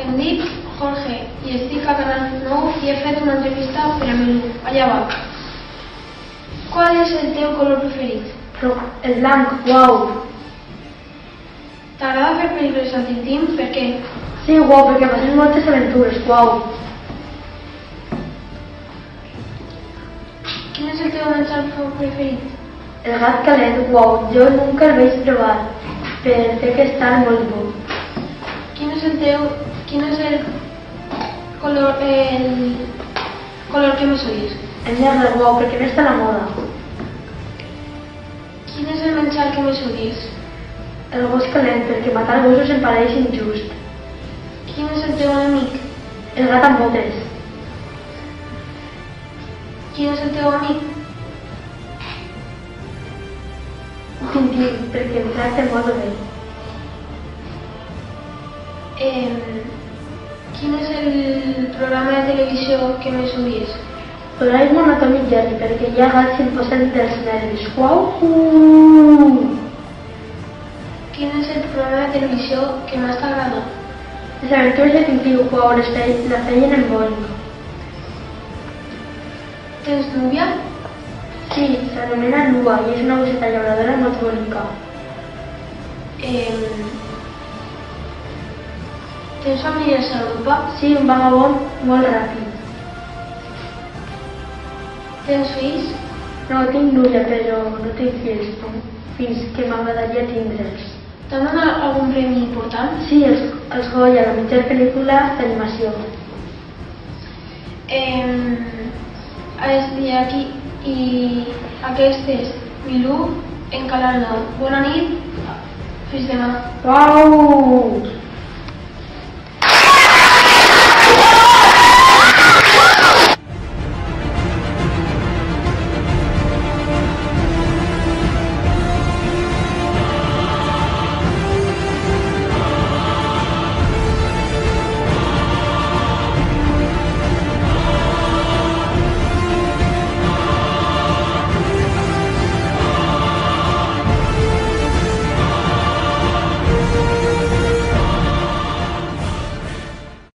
em dic Jorge i estic a Canal 9 i he fet una entrevista per a mi. Allà va. Qual és el teu color preferit? El blanc, uau! T'agrada fer pel·lícules a Tintín? Per què? Sí, uau, perquè passes moltes aventures, uau! Quin és el teu menjar preferit? El gat calent, uau, jo nunca el vaig provar, però sé que està molt bo. Quin és el color que més odies? El negre, uau, perquè no està a la moda. Quin és el menjar que més odies? El gos calent, perquè matar gossos em pareix injust. Quin és el teu enemic? El gat amb botes. Quin és el teu amic? Tintín, perquè em tracta molt bé. Quin és el programa de televisió que més odies? Doraemon a Tom i Jerry, perquè hi ha gats que em posen dels nervis. Uau! Quin és el programa de televisió que més t'agrada? Les aventures de Tintín, uau, la feien en Boing. Tens núvia? Sí, s'anomena Lua i és una gosseta llauradora molt bonica. Tens famílies a Europa? Sí, un vagabond molt ràpid. Tens fills? No tinc núvia, però no tinc fills que m'agradaria tindre'ls. T'han donat algun premi important? Sí, els Goya, la mitja pel·lícula d'animació. I aquí i aquest és Milú en Canal 9. Bona nit, fins demà. Uau!